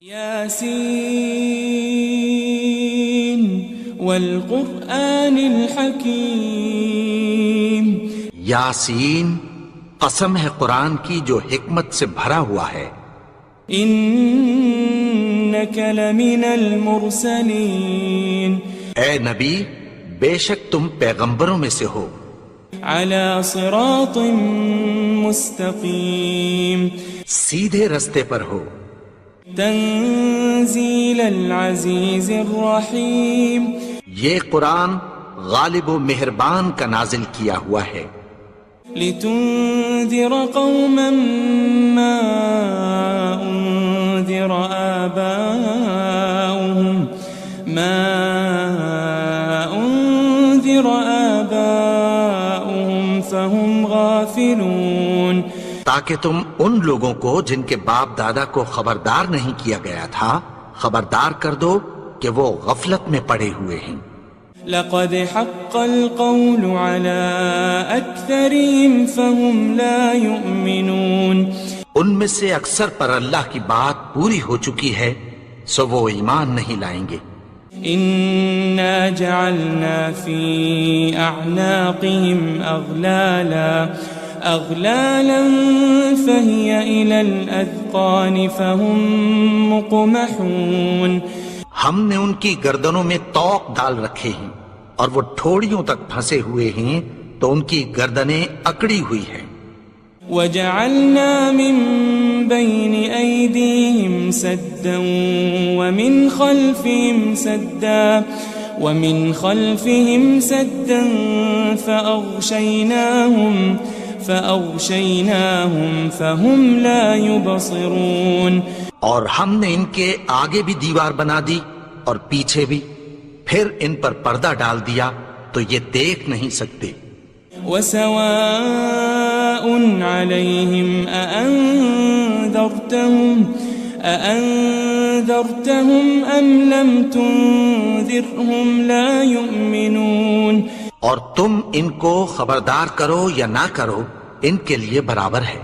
یاسین والقرآن الحکیم، یاسین قسم ہے قرآن کی جو حکمت سے بھرا ہوا ہے۔ انک لمن المرسلین، اے نبی بے شک تم پیغمبروں میں سے ہو۔ علی صراط مستقیم، سیدھے رستے پر ہو۔ تنزیل العزیز الرحیم، یہ قرآن غالب و مہربان کا نازل کیا ہوا ہے۔ لتنذر قوما ما انذر آباؤهم فهم غافلون، تاکہ تم ان لوگوں کو جن کے باپ دادا کو خبردار نہیں کیا گیا تھا خبردار کر دو کہ وہ غفلت میں پڑے ہوئے ہیں۔ لقد حق القول على اکثرهم فهم لا يؤمنون، ان میں سے اکثر پر اللہ کی بات پوری ہو چکی ہے سو وہ ایمان نہیں لائیں گے۔ انا جعلنا في اعناقهم اغلالا فهي الى الاذقان فهم مقمحون، ہم نے ان کی گردنوں میں طوق ڈال رکھے ہیں اور وہ ٹھوڑیوں تک پھنسے ہوئے ہیں تو ان کی گردنیں اکڑی ہوئی ہیں۔ وجعلنا من بين أيديهم سدا ومن خلفهم سدا فأغشيناهم فهم لا يبصرون، اور ہم نے ان کے آگے بھی دیوار بنا دی اور پیچھے بھی، پھر ان پر پردہ ڈال دیا تو یہ دیکھ نہیں سکتے۔ وسواء عليهم أأنذرتهم أم لم تنذرهم لا يؤمنون، اور تم ان کو خبردار کرو یا نہ کرو ان کے لیے برابر ہے،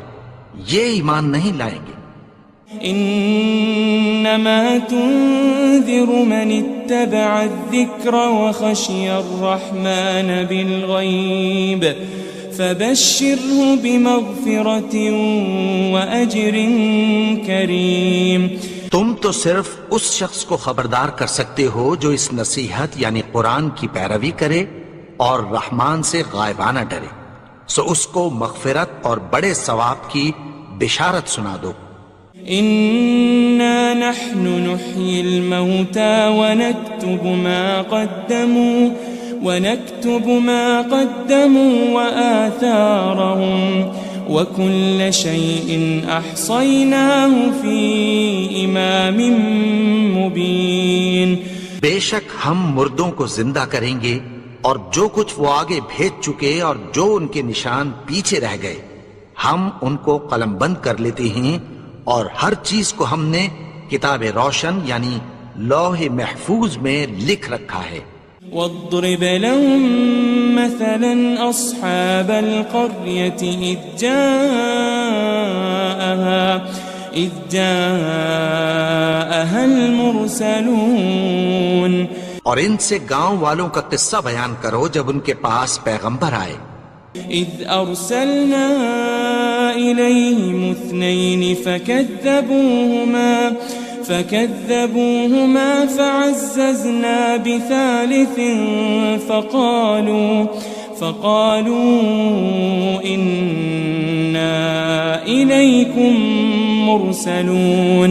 یہ ایمان نہیں لائیں گے۔ انما تنذر من اتبع الذکر وخشی الرحمن بالغیب فبشره بمغفرة وأجر کریم، تم تو صرف اس شخص کو خبردار کر سکتے ہو جو اس نصیحت یعنی قرآن کی پیروی کرے اور رحمان سے غائبانہ ڈرے، سو اس کو مغفرت اور بڑے ثواب کی بشارت سنا دو۔ إنا نحن نحيي الموتى ونكتب ما قدموا وآثارهم وكل شيء أحصيناه في إمام مبين، بے شک ہم مردوں کو زندہ کریں گے اور جو کچھ وہ آگے بھیج چکے اور جو ان کے نشان پیچھے رہ گئے ہم ان کو قلم بند کر لیتے ہیں، اور ہر چیز کو ہم نے کتاب روشن یعنی لوح محفوظ میں لکھ رکھا ہے۔ واضرب لهم مثلا أصحاب القرية إذ جاءها المرسلون، اور ان سے گاؤں والوں کا قصہ بیان کرو جب ان کے پاس پیغمبر آئے۔ إذ أرسلنا إليهم 2 فكذبوهما فعززنا بثالث فقالوا إنا إليكم مرسلون،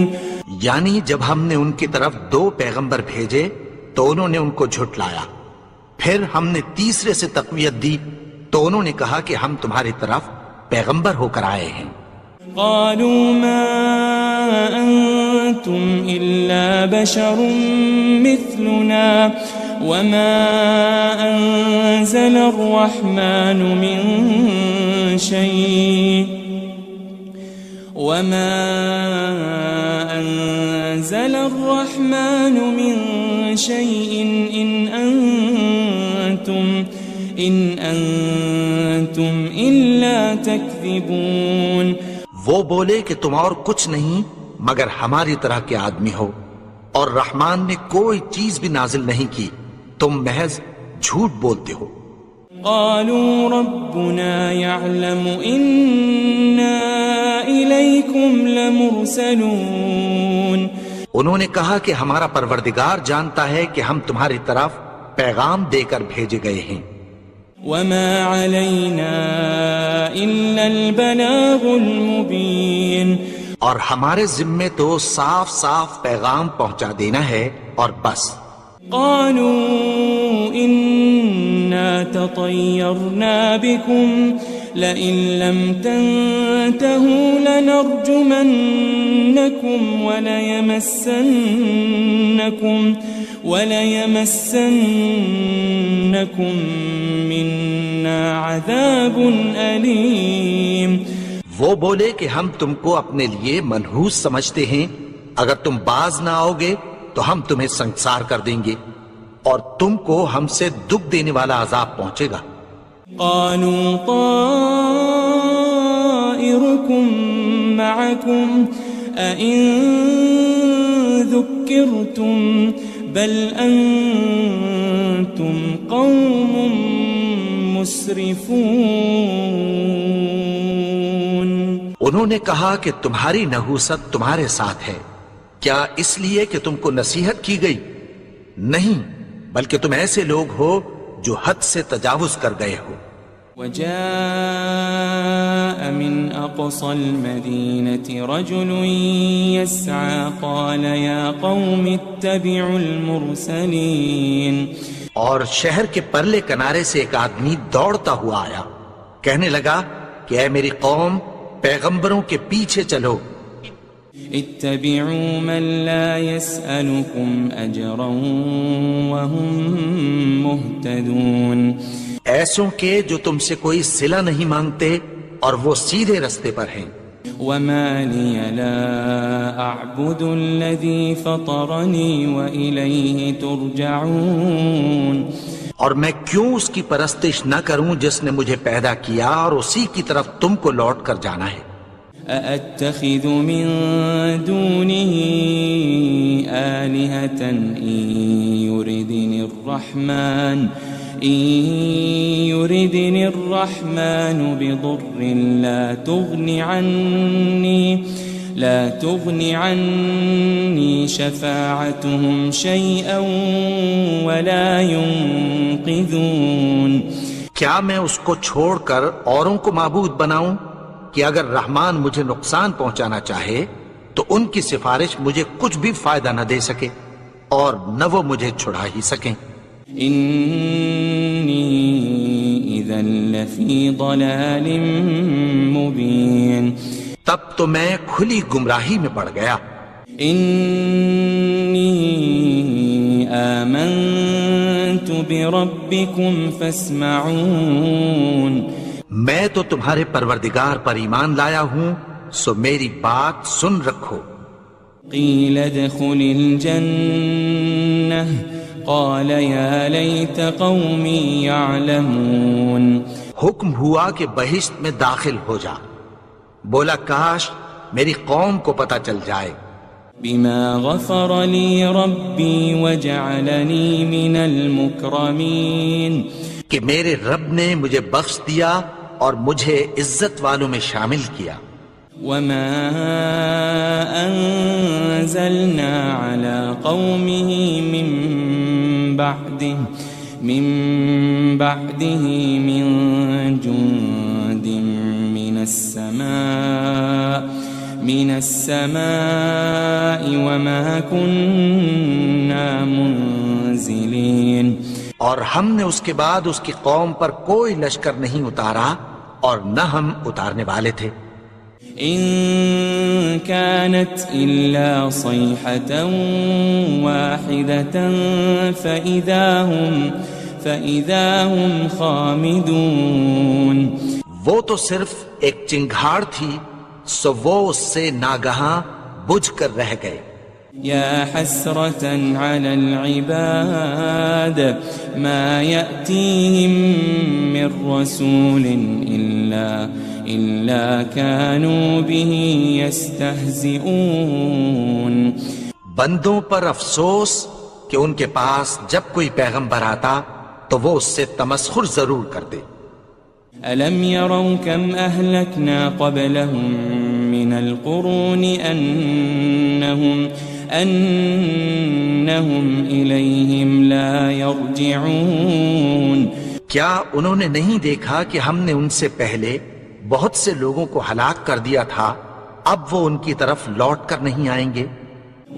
یعنی جب ہم نے ان کی طرف 2 پیغمبر بھیجے تو انہوں نے ان کو جھٹلایا، پھر ہم نے تیسرے سے تقویت دی تو انہوں نے کہا کہ ہم تمہاری طرف پیغمبر ہو کر آئے ہیں۔ قالوا ما أنتم إلا بشر مثلنا وما أنزل الرحمن من شيء إن أنتم إلا تكذبون، وہ بولے کہ تم اور کچھ نہیں مگر ہماری طرح کے آدمی ہو، اور رحمان نے کوئی چیز بھی نازل نہیں کی، تم محض جھوٹ بولتے ہو۔ قالوا ربنا يعلم إنا إليكم لمرسلون، انہوں نے کہا کہ ہمارا پروردگار جانتا ہے کہ ہم تمہاری طرف پیغام دے کر بھیجے گئے ہیں۔ وما علينا إلا البلاغ المبين، اور ہمارے ذمے تو صاف صاف پیغام پہنچا دینا ہے اور بس۔ قالوا إنا تطيرنا بكم لئن لم تنتهوا لنرجمنكم وليمسنكم منا عذاب أليم۔ وہ بولے کہ ہم تم کو اپنے لیے منحوس سمجھتے ہیں، اگر تم باز نہ آؤ گے تو ہم تمہیں سنسار کر دیں گے اور تم کو ہم سے دکھ دینے والا عذاب پہنچے گا۔ قالوا طائركم معكم أئن ذكرتم بل أنتم قوم مسرفون۔ انہوں نے کہا کہ تمہاری نحوست تمہارے ساتھ ہے، کیا اس لیے کہ تم کو نصیحت کی گئی؟ نہیں، بلکہ تم ایسے لوگ ہو جو حد سے تجاوز کر گئے ہو۔ وجاء من أقصى المدينة رجل يسعى قال يا قوم اتبعوا المرسلين، اور شہر کے پرلے کنارے سے ایک آدمی دوڑتا ہوا آیا، کہنے لگا کہ اے میری قوم، پیغمبروں کے پیچھے چلو۔ اتبعوا من لا يسألكم أجرا وهم مهتدون، ایسوں کے جو تم سے کوئی صلہ نہیں مانگتے اور وہ سیدھے رستے پر ہیں۔ وما لي لا أعبد الذي فطرني وإليه ترجعون، اور میں کیوں اس کی پرستش نہ کروں جس نے مجھے پیدا کیا اور اسی کی طرف تم کو لوٹ کر جانا ہے۔ أأتخذ من دونه آلهة إن يردني الرحمن بضر لا تغن عني شفاعتهم شيئا ولا ينقذون۔ کیا میں اس کو چھوڑ کر اوروں کو معبود بناؤں کہ اگر رحمان مجھے نقصان پہنچانا چاہے تو ان کی سفارش مجھے کچھ بھی فائدہ نہ دے سکے اور نہ وہ مجھے چھڑا ہی سکیں۔ إني إذا لفي ضلال مبين، تب تو میں کھلی گمراہی میں پڑ گیا۔ إني آمنت بربكم فاسمعون، میں تو تمہارے پروردگار پر ایمان لایا ہوں، سو میری بات سن رکھو۔ قيل ادخل الجنة قال يا ليت قومي يعلمون، حکم ہوا کہ بہشت میں داخل ہو جا، بولا کاش میری قوم کو پتہ چل جائے۔ بما غفر لي ربي وجعلني من المكرمين، کہ میرے رب نے مجھے بخش دیا اور مجھے عزت والوں میں شامل کیا۔ وما أنزلنا على قومه من بعده من جند من السماء وما كنا منزلين، اور ہم نے اس کے بعد اس کی قوم پر کوئی لشکر نہیں اتارا اور نہ ہم اتارنے والے تھے۔ إن كانت إلا صيحة واحدة فإذا هم خامدون، وہ تو صرف ایک چنگھاڑ تھی، سو وہ اس سے ناگہاں بجھ کر رہ گئے۔ يا حسرة على العباد ما يأتيهم من رسول إلا كانوا به يستهزئون بندوں پر افسوس کہ ان کے پاس جب کوئی پیغمبر آتا تو وہ اس سے تمسخر ضرور کرتے. ألم يروا كم أهلكنا قبلهم من القرون أنهم إليهم لا يرجعون کیا انہوں نے نہیں دیکھا کہ ہم نے ان سے پہلے بہت سے لوگوں کو ہلاک کر دیا تھا، اب وہ ان کی طرف لوٹ کر نہیں آئیں گے.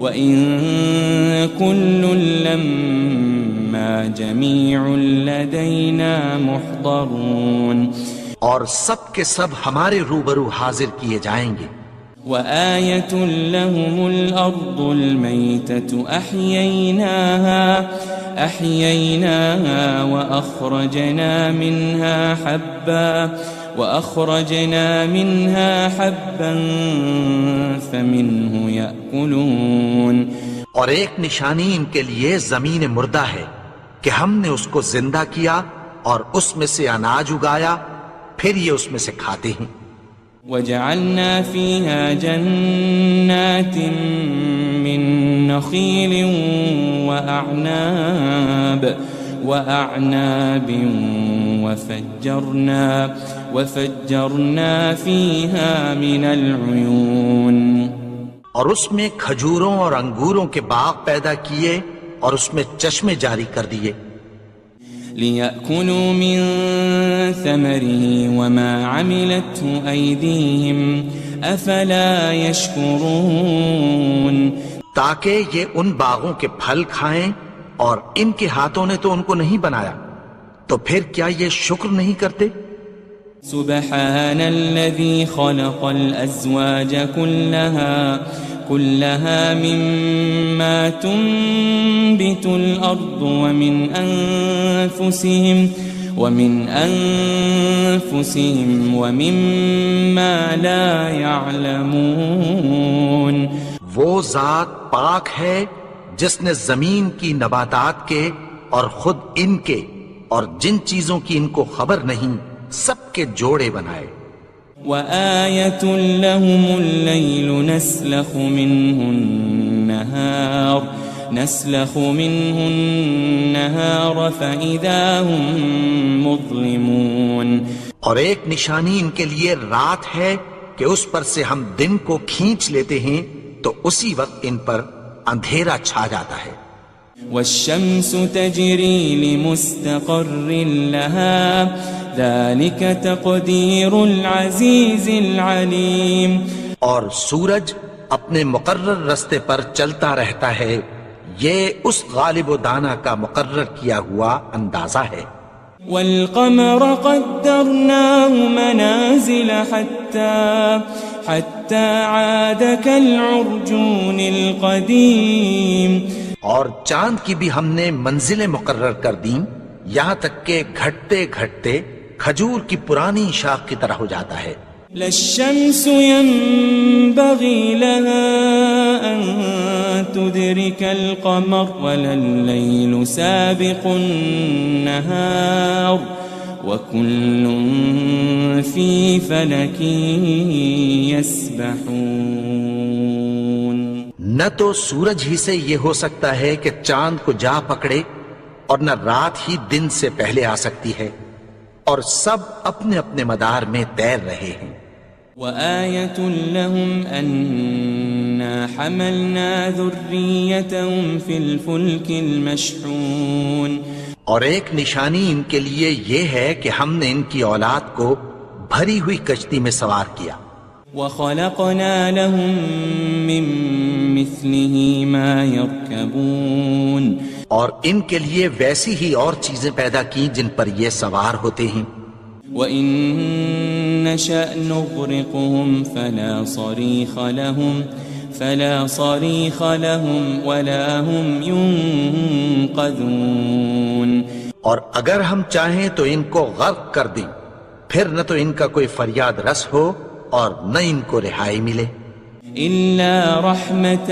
وَإِن كُلٌّ لَمَّا جَمِيعٌ لَدَيْنَا مُحْضَرُونَ اور سب کے سب ہمارے روبرو حاضر کیے جائیں گے. وَآيَةٌ لَهُمُ الْأَرْضُ الْمَيْتَةُ أَحْيَيْنَاهَا وَأَخْرَجْنَا مِنْهَا حَبًّا فَمِنْهُ يَأْكُلُونَ اور ایک نشانی ان کے لیے زمین مردہ ہے کہ ہم نے اس کو زندہ کیا اور اس میں سے اناج اگایا، پھر یہ اس میں سے کھاتے ہیں. وَجَعَلْنَا فِيهَا جَنَّاتٍ مِّن نَخِيلٍ وَأَعْنَابٍ وَفَجَّرْنَا فِيهَا مِنَ الْعُيُونِ اور اس میں کھجوروں اور انگوروں کے باغ پیدا کیے اور اس میں چشمے جاری کر دیے. لِيَأْكُلُوا مِن ثَمَرِهِ وَمَا عَمِلَتْهُ أَيْدِيهِمْ أَفَلَا يَشْكُرُونَ تاکہ یہ ان باغوں کے پھل کھائیں اور ان کے ہاتھوں نے تو ان کو نہیں بنایا، تو پھر کیا یہ شکر نہیں کرتے؟ سبحان الذي خلق الأزواج كلها مما تنبت الأرض ومن أنفسهم ومما لا يعلمون وہ ذات پاک ہے جس نے زمین کی نباتات کے اور خود ان کے اور جن چیزوں کی ان کو خبر نہیں سب کے جوڑے بنائے. وَآيَةٌ لَهُمُ اللَّيْلُ نَسْلَخُ مِنْهُ النَّهَارَ فَإِذَا هُمْ مُظْلِمُونَ اور ایک نشانی ان کے لیے رات ہے کہ اس پر سے ہم دن کو کھینچ لیتے ہیں تو اسی وقت ان پر اندھیرا چھا جاتا ہے. وَالشَّمْسُ تَجْرِي لِمُسْتَقَرٍّ لَهَا ذَلِكَ تَقْدِيرُ الْعَزِيزِ الْعَلِيمِ اور سورج اپنے مقرر رستے پر چلتا رہتا ہے، یہ اس غالب و دانا کا مقرر کیا ہوا اندازہ ہے. وَالْقَمَرَ قَدَّرْنَاهُ مَنَازِلَ حَتَّى عَادَ كَالْعُرْجُونِ الْقَدِيمِ اور چاند کی بھی ہم نے منزلیں مقرر کر دیں، یہاں تک کہ گھٹتے گھٹتے کھجور کی پرانی شاخ کی طرح ہو جاتا ہے. لَلشَّمْسُ يَنبَغِي لَهَا أَن تُدْرِكَ الْقَمَرَ وَلَلَّيْلُ سَابِقُ النَّهَارِ وَكُلٌّ فِي فَلَكٍ يَسْبَحُونَ نہ تو سورج ہی سے یہ ہو سکتا ہے کہ چاند کو جا پکڑے، اور نہ رات ہی دن سے پہلے آ سکتی ہے، اور سب اپنے اپنے مدار میں تیر رہے ہیں. وَآيَةٌ لَهُمْ أَنَّا حَمَلْنَا ذُرِّيَّتَهُمْ فِي الْفُلْكِ الْمَشْحُونِ اور ایک نشانی ان کے لیے یہ ہے کہ ہم نے ان کی اولاد کو بھری ہوئی کشتی میں سوار کیا. وَخَلَقْنَا لَهُم مِّن مِّثْلِهِ مَا يَرْكَبُونَ اور ان کے لیے ویسی ہی اور چیزیں پیدا کی جن پر یہ سوار ہوتے ہیں. وَإِن نَّشَأْ نُغْرِقْهُمْ فَلَا صَرِيخَ لَهُمْ وَلَا هُمْ يُنقَذُونَ اور اگر ہم چاہیں تو ان کو غرق کر دیں، پھر نہ تو ان کا کوئی فریاد رس ہو اور نہ ان کو رہائی ملے. إِلَّا رَحْمَةً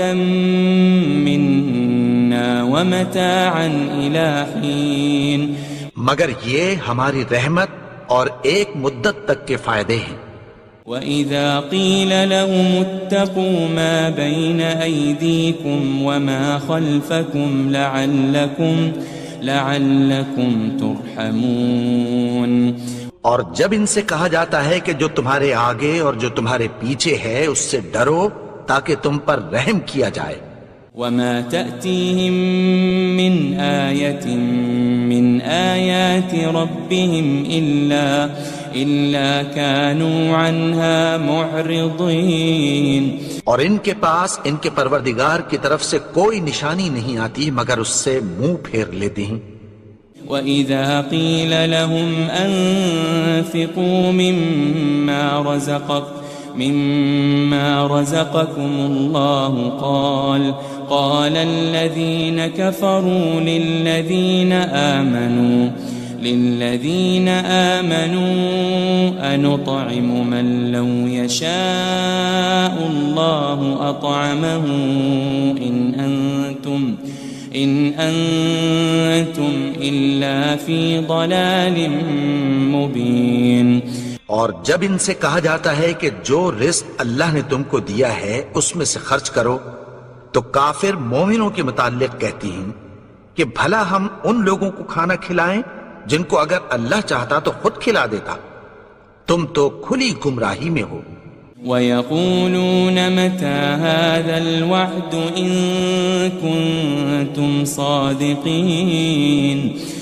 مِّنَّا وَمَتَاعًا إِلَىٰ حِينٍ مگر یہ ہماری رحمت اور ایک مدت تک کے فائدے ہیں. وَإِذَا قِيلَ لَهُمُ اتَّقُوا مَا بَيْنَ أَيْدِيكُمْ وَمَا خَلْفَكُمْ لَعَلَّكُمْ تُرْحَمُونَ اور جب ان سے کہا جاتا ہے کہ جو تمہارے آگے اور جو تمہارے پیچھے ہے اس سے ڈرو تاکہ تم پر رحم کیا جائے. وَمَا تَأْتِيهِم مِّنْ آيَةٍ مِّنْ آيَاتِ رَبِّهِمْ إِلَّا كَانُوا عَنْهَا مُعْرِضِينَ. اور ان کے پاس ان کے پروردگار کی طرف سے کوئی نشانی نہیں آتی مگر اس سے منہ پھیر لیتے ہیں. وَإِذَا قِيلَ لَهُمْ أَنفِقُوا مِمَّا رَزَقَكُمُ اللَّهُ قَالَ الَّذِينَ كَفَرُوا لِلَّذِينَ آمَنُوا أَنُطْعِمُ مَن لَّوْ يَشَاءُ اللَّهُ أَطْعَمَهُ إِنْ أَنْتُمْ إِلَّا فِي ضَلَالٍ مُبِينٍ. اور جب ان سے کہا جاتا ہے کہ جو رزق اللہ نے تم کو دیا ہے اس میں سے خرچ کرو تو کافر مومنوں کے متعلق کہتی ہیں کہ بھلا ہم ان لوگوں کو کھانا کھلائیں جن کو اگر اللہ چاہتا تو خود کھلا دیتا. تم تو کھلی گمراہی میں ہو. وَيَقُولُونَ مَتَى هَذَا الْوَعْدُ إِن كُنتُمْ صَادِقِينَ.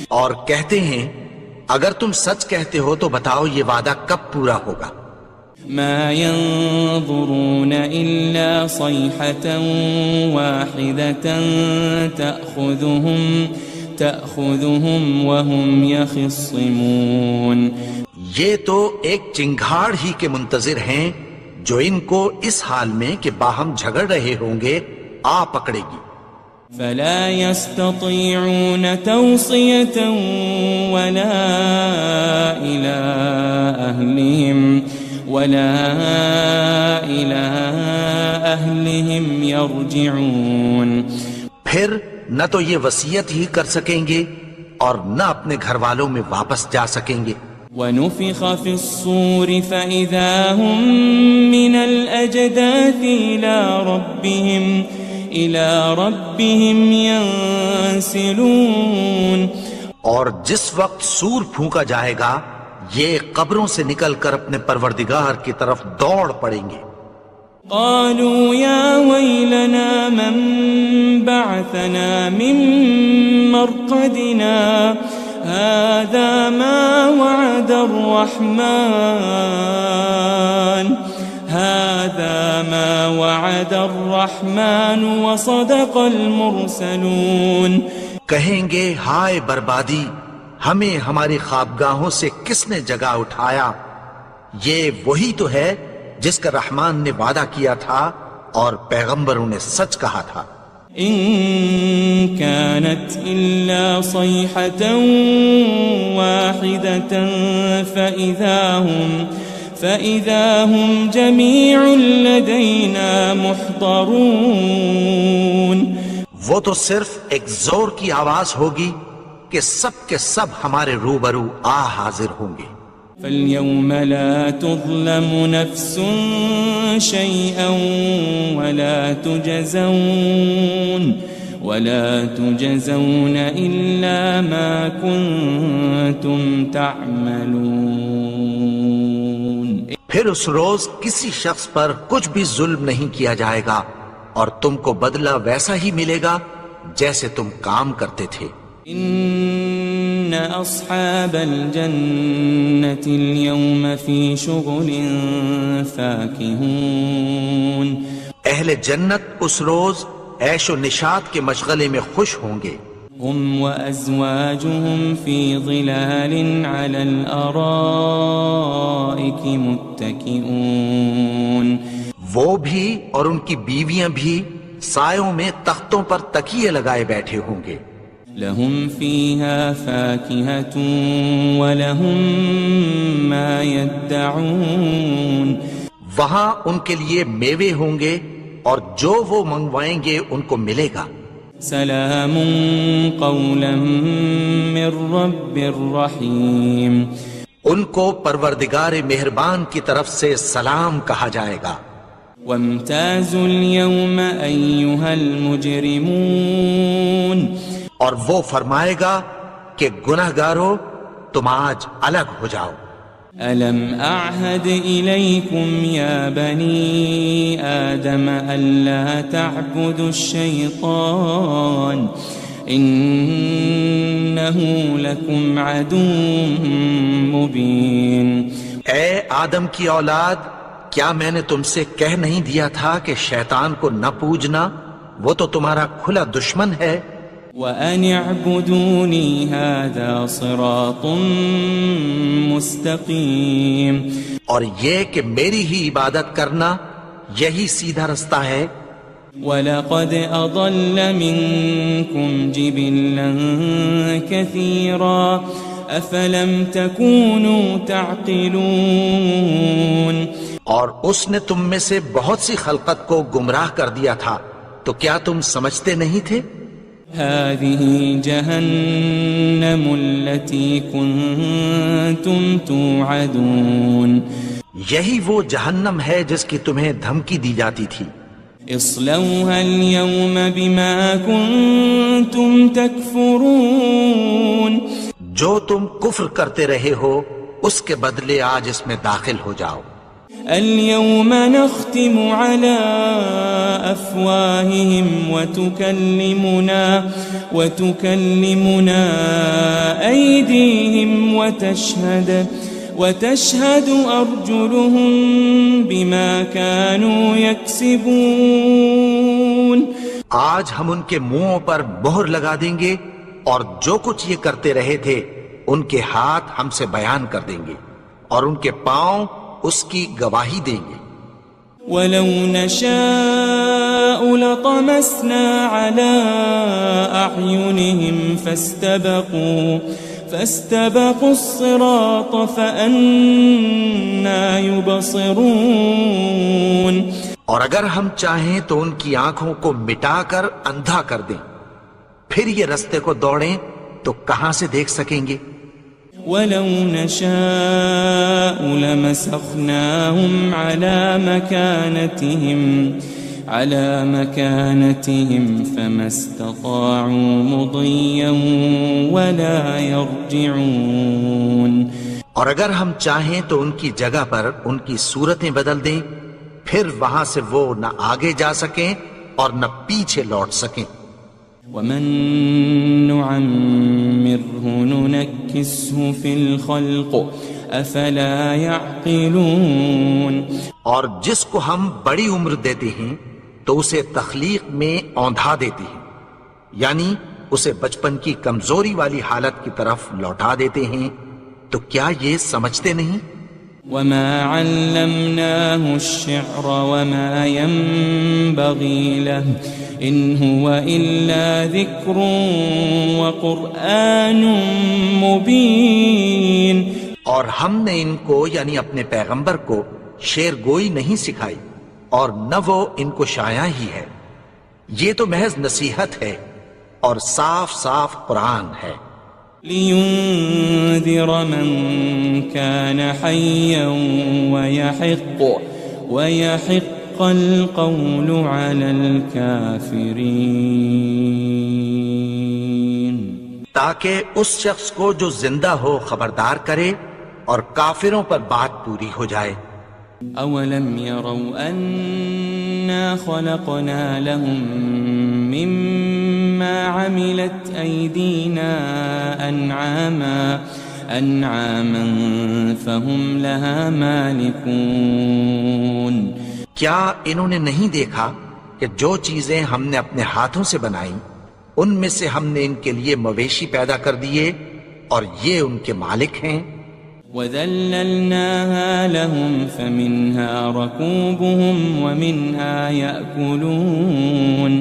اور کہتے ہیں اگر تم سچ کہتے ہو تو بتاؤ یہ وعدہ کب پورا ہوگا. مَا يَنظُرُونَ إِلَّا صَيْحَةً وَاحِدَةً تَأْخُذُهُمْ وَهُمْ يَخِصِّمُونَ. یہ تو ایک چنگھاڑ ہی کے منتظر ہیں جو ان کو اس حال میں کہ باہم جھگڑ رہے ہوں گے آ پکڑے گی. فَلَا يَسْتَطِيعُونَ تَوْصِيَةً وَلَا إِلَىٰ أَهْلِهِمْ يَرْجِعُونَ. پھر نہ تو یہ وصیت ہی کر سکیں گے اور نہ اپنے گھر والوں میں واپس جا سکیں گے. وَنُفِخَ فِي الصُّورِ فَإِذَا هُم مِّنَ الْأَجْدَاثِ إِلَىٰ رَبِّهِمْ يَنسِلُونَ. اور جس وقت سور پھونکا جائے گا یہ قبروں سے نکل کر اپنے پروردگار کی طرف دوڑ پڑیں گے. قالوا يا ويلنا من بعثنا من مرقدنا هذا ما وعد الرحمن وصدق المرسلون. کہیں گے ہائے بربادی ہمیں ہماری خوابگاہوں سے کس نے جگا اٹھایا. یہ وہی تو ہے جس کا رحمان نے وعدہ کیا تھا اور پیغمبروں نے سچ کہا تھا. ان كانت الا صيحة واحدة فإذا هم جميع لدينا محضرون. وہ تو صرف ایک زور کی آواز ہوگی کہ سب کے سب ہمارے روبرو حاضر ہوں گے. فَالْيَوْمَ لَا تُظْلَمُ نَفْسٌ شَيْئًا وَلَا تُجَزَوْنَ إِلَّا مَا كُنتُمْ تَعْمَلُونَ. پھر اس روز کسی شخص پر کچھ بھی ظلم نہیں کیا جائے گا اور تم کو بدلہ ویسا ہی ملے گا جیسے تم کام کرتے تھے. ان اصحاب الجنة اليوم في شغل فاكهون. اہل جنت اس روز عیش و نشاط کے مشغلے میں خوش ہوں گے. هم وازواجهم في ظلال على الارائك متكئون. وہ بھی اور ان کی بیویاں بھی سایوں میں تختوں پر تکیے لگائے بیٹھے ہوں گے. لهم فيها فاكهة ولهم ما يدعون. وہاں ان کے لیے میوے ہوں گے اور جو وہ منگوائیں گے ان کو ملے گا. سلام قولا من رب الرحیم. ان کو پروردگار مہربان کی طرف سے سلام کہا جائے گا. وامتازوا اليوم أيها المجرمون اور وہ فرمائے گا کہ گنہگارو تم آج الگ ہو جاؤ. ألم أعهد إليكم يا بني آدم ألا تعبدوا الشيطان إنه لكم عدو مبين. اے آدم کی اولاد، کیا میں نے تم سے کہہ نہیں دیا تھا کہ شیطان کو نہ پوجنا، وہ تو تمہارا کھلا دشمن ہے. وَأَنِ اعْبُدُونِي هَذَا صِرَاطٌ مُسْتَقِيمٌ، اور یہ کہ میری ہی عبادت کرنا یہی سیدھا رستہ ہے. وَلَقَدْ أَضَلَّ مِنْكُمْ جِبِلًّا كَثِيرًا أَفَلَمْ تَكُونُوا تَعْقِلُونَ. اور اس نے تم میں سے بہت سی خلقت کو گمراہ کر دیا تھا، تو کیا تم سمجھتے نہیں تھے؟ هذه جهنم التي كنتم توعدون، یہی وہ جہنم ہے جس کی تمہیں دھمکی دی جاتی تھی. اصلوها اليوم بما كنتم تكفرون، جو تم کفر کرتے رہے ہو اس کے بدلے آج اس میں داخل ہو جاؤ. اليوم نختم على أفواههم وتكلمنا أيديهم وتشهد أرجلهم بما كانوا يكسبون. آج ہم ان کے منہوں پر مہر لگا دیں گے اور جو کچھ یہ کرتے رہے تھے ان کے ہاتھ ہم سے بیان کر دیں گے اور ان کے پاؤں اس کی گواہی دیں گے. وَلَوْ نَشَاءُ لَطَمَسْنَا عَلَىٰ أَعْيُنِهِمْ فَاسْتَبَقُوا الصِّرَاطَ فَأَنَّىٰ يُبْصِرُونَ. اور اگر ہم چاہیں تو ان کی آنکھوں کو مٹا کر اندھا کر دیں، پھر یہ رستے کو دوڑیں تو کہاں سے دیکھ سکیں گے. وَلَوْ نَشَاءُ لَمَسَخْنَاهُمْ عَلَى مَكَانَتِهِمْ فَمَا اسْتَطَاعُوا مُضِيًّا وَلَا يَرْجِعُونَ. اور اگر ہم چاہیں تو ان کی جگہ پر ان کی صورتیں بدل دیں، پھر وہاں سے وہ نہ آگے جا سکیں اور نہ پیچھے لوٹ سکیں. وَمَن نُعَمِّرْهُ نُنَكِّسْهُ فِي الْخَلْقِ أَفَلَا يَعْقِلُونَ. اور جس کو ہم بڑی عمر دیتے ہیں تو اسے تخلیق میں اوندھا دیتے ہیں، یعنی اسے بچپن کی کمزوری والی حالت کی طرف لوٹا دیتے ہیں. تو کیا یہ سمجھتے نہیں؟ وَمَا عَلَّمْنَاهُ الشِّعْرَ وَمَا يَنبَغِي لَهُ إِنْ هُوَ إِلَّا ذِكْرٌ وَقُرْآنٌ مُبِينٌ. اور ہم نے ان کو یعنی اپنے پیغمبر کو شعر گوئی نہیں سکھائی اور نہ وہ ان کو شایع ہی ہے، یہ تو محض نصیحت ہے اور صاف صاف قرآن ہے. لِيُنذِرَ مَن كَانَ حَيًّا وَيَحِقَّ الْقَوْلُ عَلَى الْكَافِرِينَ. تاکہ اس شخص کو جو زندہ ہو خبردار کرے اور کافروں پر بات پوری ہو جائے. أَوَلَمْ يَرَوْا أَنَّا خَلَقْنَا لَهُم مِّمَّا عَمِلَتْ أَيْدِينَا أَنْعَامًا فَهُمْ لَهَا مَالِكُونَ. کیا انہوں نے نہیں دیکھا کہ جو چیزیں ہم نے اپنے ہاتھوں سے بنائیں ان میں سے ہم نے ان کے لیے مویشی پیدا کر دیے اور یہ ان کے مالک ہیں. وَذَلَّلْنَاهَا لَهُمْ فَمِنْهَا رَكُوبُهُمْ وَمِنْهَا يَأْكُلُونَ.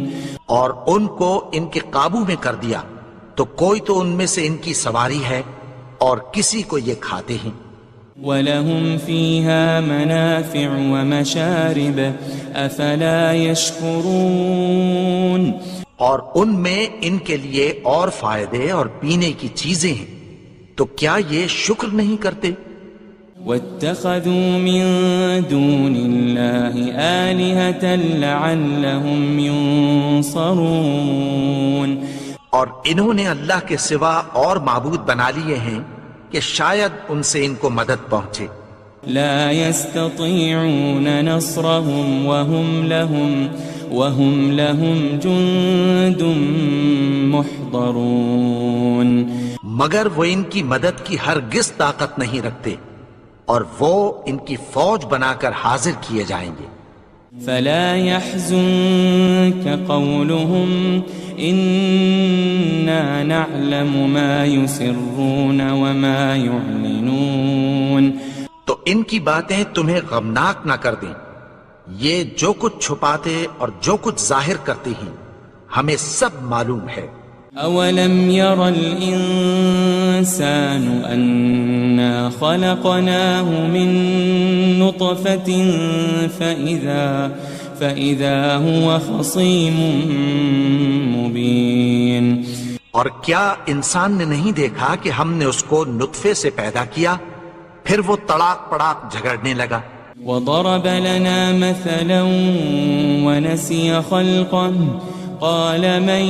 اور ان کو ان کے قابو میں کر دیا تو کوئی تو ان میں سے ان کی سواری ہے اور کسی کو یہ کھاتے ہیں. وَلَهُمْ فِيهَا مَنَافِعُ وَمَشَارِبُ أَفَلَا يَشْكُرُونَ. اور ان میں ان کے لیے اور فائدے اور پینے کی چیزیں ہیں، تو کیا یہ شکر نہیں کرتے؟ واتخذوا من دون الله آلهة لعلهم ينصرون اور انہوں نے اللہ کے سوا اور معبود بنا لیے ہیں کہ شاید ان سے ان کو مدد پہنچے. لا يستطيعون نصرهم وهم لهم جند محضرون مگر وہ ان کی مدد کی ہرگز طاقت نہیں رکھتے اور وہ ان کی فوج بنا کر حاضر کیے جائیں گے. فلا يحزنك قولهم إنا نعلم ما يسرون وما يعلنون تو ان کی باتیں تمہیں غمناک نہ کر دیں. یہ جو کچھ چھپاتے اور جو کچھ ظاہر کرتے ہیں ہمیں سب معلوم ہے. أولم ير الإنسان أنا خلقناه من نطفة فإذا هو خصيم مبين اور کیا انسان نے نہیں دیکھا کہ ہم نے اس کو نطفے سے پیدا کیا پھر وہ تڑاک پڑاک جھگڑنے لگا. وضرب لنا مثلا ونسي خلقه قال من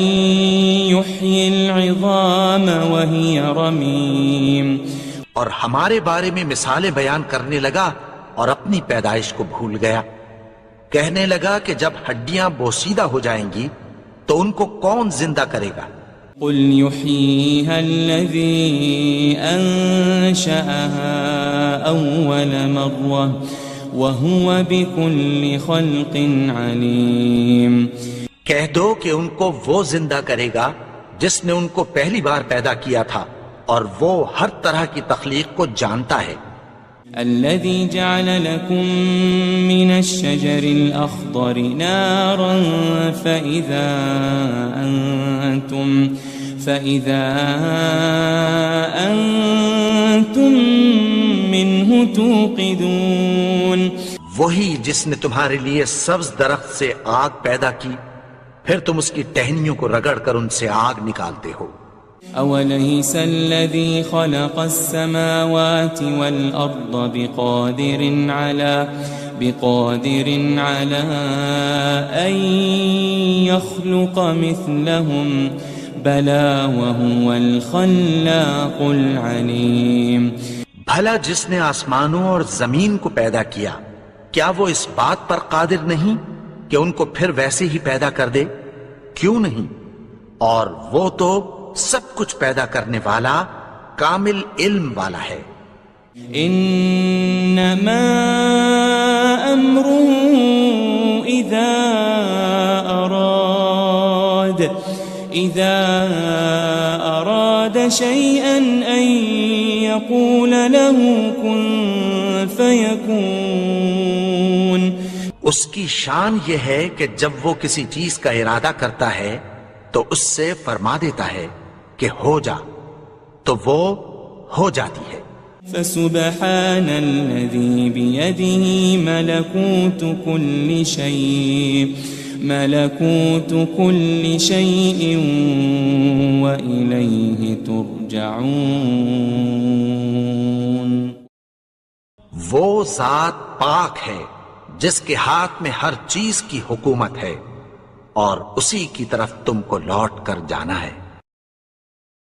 يحيي العظام وهي رميم اور ہمارے بارے میں مثالیں بیان کرنے لگا اور اپنی پیدائش کو بھول گیا. کہنے لگا کہ جب ہڈیاں بوسیدہ ہو جائیں گی تو ان کو کون زندہ کرے گا. قل يحييها الذي أنشأها أول مرة وهو بكل خلق عليم کہہ دو کہ ان کو وہ زندہ کرے گا جس نے ان کو پہلی بار پیدا کیا تھا اور وہ ہر طرح کی تخلیق کو جانتا ہے. الذي جعل لكم من الشجر الأخضر نارا فإذا أنتم منه توقدون وہی جس نے تمہارے لیے سبز درخت سے آگ پیدا کی پھر تم اس کی ٹہنیوں کو رگڑ کر ان سے آگ نکالتے ہو. أوليس الذي خلق السماوات والأرض بقادر على أن يخلق مثلهم بلى وهو الخلاق العليم بھلا جس نے آسمانوں اور زمین کو پیدا کیا کیا وہ اس بات پر قادر نہیں کہ ان کو پھر ویسے ہی پیدا کر دے؟ کیوں نہیں؟ اور وہ تو سب کچھ پیدا کرنے والا کامل علم والا ہے. انما امره اذا اراد شيئا ان يقول له كن فيكون اس کی شان یہ ہے کہ جب وہ کسی چیز کا ارادہ کرتا ہے تو اس سے فرما دیتا ہے کہ ہو جا تو وہ ہو جاتی ہے. فسبحان الذي بيده ملكوت كل شيء وإليه ترجعون وہ ذات پاک ہے جس کے ہاتھ میں ہر چیز کی حکومت ہے اور اسی کی طرف تم کو لوٹ کر جانا ہے.